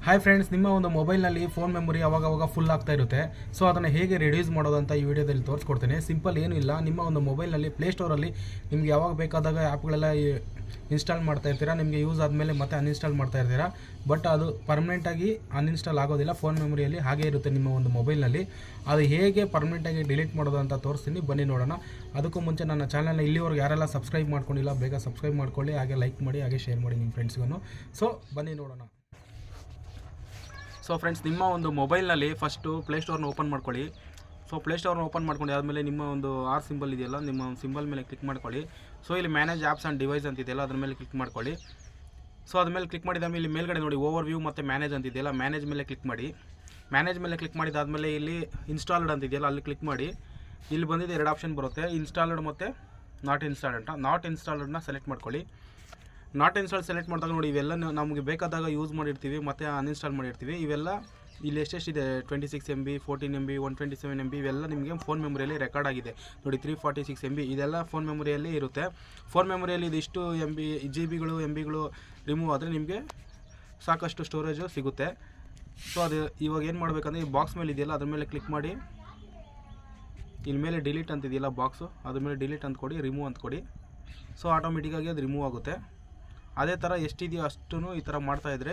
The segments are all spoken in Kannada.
ಹಾಯ್ ಫ್ರೆಂಡ್ಸ್, ನಿಮ್ಮ ಒಂದು ಮೊಬೈಲ್ನಲ್ಲಿ ಫೋನ್ ಮೆಮೊರಿ ಅವಾಗ ಫುಲ್ ಆಗ್ತಾ ಇರುತ್ತೆ. ಸೊ ಅದನ್ನು ಹೇಗೆ ರಿಡ್ಯೂಸ್ ಮಾಡೋದಂತ ಈ ವಿಡಿಯೋದಲ್ಲಿ ತೋರಿಸ್ಕೊಡ್ತೇನೆ. ಸಿಂಪಲ್ ಏನೂ ಇಲ್ಲ, ನಿಮ್ಮ ಒಂದು ಮೊಬೈಲ್ನಲ್ಲಿ ಪ್ಲೇಸ್ಟೋರಲ್ಲಿ ನಿಮಗೆ ಯಾವಾಗ ಬೇಕಾದಾಗ ಆ್ಯಪ್ಗಳೆಲ್ಲ ಇನ್ಸ್ಟಾಲ್ ಮಾಡ್ತಾ ಇರ್ತೀರಾ. ನಿಮಗೆ ಯೂಸ್ ಆದಮೇಲೆ ಮತ್ತೆ ಅನ್ಇನ್ಸ್ಟಾಲ್ ಮಾಡ್ತಾ ಇರ್ತೀರಾ. ಬಟ್ ಅದು ಪರ್ಮನೆಂಟಾಗಿ ಅನ್ಇನ್ಸ್ಟಾಲ್ ಆಗೋದಿಲ್ಲ. ಫೋನ್ ಮೆಮೊರಿಯಲ್ಲಿ ಹಾಗೇ ಇರುತ್ತೆ ನಿಮ್ಮ ಒಂದು ಮೊಬೈಲ್ನಲ್ಲಿ. ಅದು ಹೇಗೆ ಪರ್ಮನೆಂಟಾಗಿ ಡಿಲೀಟ್ ಮಾಡೋದು ಅಂತ ತೋರಿಸ್ತೀನಿ, ಬನ್ನಿ ನೋಡೋಣ. ಅದಕ್ಕೂ ಮುಂಚೆ ನನ್ನ ಚಾನಲ್ನ ಇಲ್ಲಿವರೆಗೆ ಯಾರೆಲ್ಲ ಸಬ್ಸ್ಕ್ರೈಬ್ ಮಾಡ್ಕೊಂಡಿಲ್ಲ ಬೇಗ ಸಬ್ಸ್ಕ್ರೈಬ್ ಮಾಡ್ಕೊಳ್ಳಿ, ಹಾಗೆ ಲೈಕ್ ಮಾಡಿ, ಹಾಗೆ ಶೇರ್ ಮಾಡಿ ನಿಮ್ಮ ಫ್ರೆಂಡ್ಸ್ಗೂ. ಸೊ ಬನ್ನಿ ನೋಡೋಣ. ಸೊ ಫ್ರೆಂಡ್ಸ್, ನಿಮ್ಮ ಒಂದು ಮೊಬೈಲ್ನಲ್ಲಿ ಫಸ್ಟು ಪ್ಲೇಸ್ಟೋರ್ನ ಓಪನ್ ಮಾಡ್ಕೊಳ್ಳಿ. ಸೊ ಪ್ಲೇಸ್ಟೋರ್ನ ಓಪನ್ ಮಾಡ್ಕೊಂಡು ಆದಮೇಲೆ ನಿಮ್ಮ ಒಂದು ಆರ್ ಸಿಂಬಲ್ ಇದೆಯಲ್ಲ, ನಿಮ್ಮ ಸಿಂಬಲ್ ಮೇಲೆ ಕ್ಲಿಕ್ ಮಾಡ್ಕೊಳ್ಳಿ. ಸೊ ಇಲ್ಲಿ ಮ್ಯಾನೇಜ್ ಆ್ಯಪ್ಸ್ ಆ್ಯಂಡ್ ಡಿವೈಸ್ ಅಂತಿದೆಯಲ್ಲ, ಅದ್ರ ಮೇಲೆ ಕ್ಲಿಕ್ ಮಾಡ್ಕೊಳ್ಳಿ. ಸೊ ಅದ್ಮೇಲೆ ಕ್ಲಿಕ್ ಮಾಡಿದಾದ್ಮೇಲೆ ಇಲ್ಲಿ ಮೇಲ್ಗಡೆ ನೋಡಿ ಓವರ್ ವ್ಯೂ ಮತ್ತು ಮ್ಯಾನೇಜ್ ಅಂತಿದೆಯಲ್ಲ, ಮ್ಯಾನೇಜ್ ಮೇಲೆ ಕ್ಲಿಕ್ ಮಾಡಿ. ಮ್ಯಾನೇಜ್ ಮೇಲೆ ಕ್ಲಿಕ್ ಮಾಡಿದಾದಮೇಲೆ ಇಲ್ಲಿ ಇನ್ಸ್ಟಾಲ್ಡ್ ಅಂತಿದೆಯಲ್ಲ, ಅಲ್ಲಿ ಕ್ಲಿಕ್ ಮಾಡಿ. ಇಲ್ಲಿ ಬಂದಿದ್ದು ಎರಡು ಆಪ್ಷನ್ ಬರುತ್ತೆ, ಇನ್ಸ್ಟಾಲ್ಡ್ ಮತ್ತು ನಾಟ್ ಇನ್ಸ್ಟಾಲ್ಡ್ ಅಂತ. ನಾಟ್ ಇನ್ಸ್ಟಾಲ್ಡ್ನ ಸೆಲೆಕ್ಟ್ ಮಾಡ್ಕೊಳ್ಳಿ. ನಾಟ್ ಇನ್ಸ್ಟಾಲ್ ಸೆಲೆಕ್ಟ್ ಮಾಡಿದಾಗ ನೋಡಿ, ಇವೆಲ್ಲ ನಮಗೆ ಬೇಕಾದಾಗ ಯೂಸ್ ಮಾಡಿರ್ತೀವಿ ಮತ್ತು ಅನ್ಇನ್ಸ್ಟಾಲ್ ಮಾಡಿರ್ತೀವಿ. ಇವೆಲ್ಲ ಇಲ್ಲಿ ಎಷ್ಟೆಷ್ಟಿದೆ, 26 MB, 14 MB, 127 MB, ಇವೆಲ್ಲ ನಿಮಗೆ ಫೋನ್ ಮೆಮೊರಿಯಲ್ಲಿ ರೆಕಾರ್ಡ್ ಆಗಿದೆ ನೋಡಿ. 346 MB ಇದೆಲ್ಲ ಫೋನ್ ಮೆಮೊರಿಯಲ್ಲಿ ಇರುತ್ತೆ. ಫೋನ್ ಮೆಮೊರಿಯಲ್ಲಿ ಇದಿಷ್ಟು GB MBಗಳು ರಿಮೂವ್ ಆದರೆ ನಿಮಗೆ ಸಾಕಷ್ಟು ಸ್ಟೋರೇಜು ಸಿಗುತ್ತೆ. ಸೊ ಅದು ಇವಾಗ ಏನು ಮಾಡಬೇಕಂದ್ರೆ, ಈ ಬಾಕ್ಸ್ ಮೇಲೆ ಇದೆಯಲ್ಲ ಅದ್ರ ಮೇಲೆ ಕ್ಲಿಕ್ ಮಾಡಿ. ಇಲ್ಲಿ ಮೇಲೆ ಡಿಲೀಟ್ ಅಂತಿದೆಯಲ್ಲ ಬಾಕ್ಸು, ಅದ್ರ ಮೇಲೆ ಡಿಲೀಟ್ ಅಂತ ಕೊಡಿ, ರಿಮೂವ್ ಅಂತ ಕೊಡಿ. ಸೊ ಆಟೋಮೆಟಿಕ್ಕಾಗಿ ಅದು ರಿಮೂವ್ ಆಗುತ್ತೆ. ಅದೇ ಥರ ಎಷ್ಟಿದೆಯೋ ಅಷ್ಟೂ ಈ ಥರ ಮಾಡ್ತಾಯಿದ್ರೆ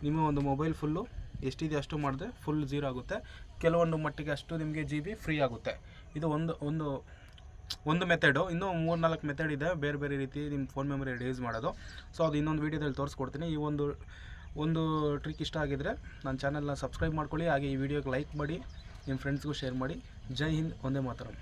ನಿಮ್ಮ ಒಂದು ಮೊಬೈಲ್ ಫುಲ್ಲು ಎಷ್ಟಿದೆಯೋ ಅಷ್ಟು ಮಾಡಿದ್ರೆ ಫುಲ್ ಝೀರೋ ಆಗುತ್ತೆ. ಕೆಲವೊಂದು ಮಟ್ಟಿಗೆ ಅಷ್ಟು ನಿಮಗೆ GB ಫ್ರೀ ಆಗುತ್ತೆ. ಇದು ಒಂದು ಮೆಥಡು. ಇನ್ನೂ 3-4 ಮೆಥಡ್ ಇದೆ ಬೇರೆ ಬೇರೆ ರೀತಿ ನಿಮ್ಮ ಫೋನ್ ಮೆಮೊರಿ ರಿಡ್ಯೂಸ್ ಮಾಡೋದು. ಸೊ ಅದು ಇನ್ನೊಂದು ವೀಡಿಯೋದಲ್ಲಿ ತೋರಿಸ್ಕೊಡ್ತೀನಿ. ಈ ಒಂದು ಟ್ರಿಕ್ ಇಷ್ಟ ಆಗಿದ್ದರೆ ನನ್ನ ಚಾನಲ್ನ ಸಬ್ಸ್ಕ್ರೈಬ್ ಮಾಡ್ಕೊಳ್ಳಿ, ಹಾಗೆ ಈ ವಿಡಿಯೋಗೆ ಲೈಕ್ ಮಾಡಿ, ನಿಮ್ಮ ಫ್ರೆಂಡ್ಸ್ಗೂ ಶೇರ್ ಮಾಡಿ. ಜೈ ಹಿಂದ್, ಒಂದೇ ಮಾತರಂ.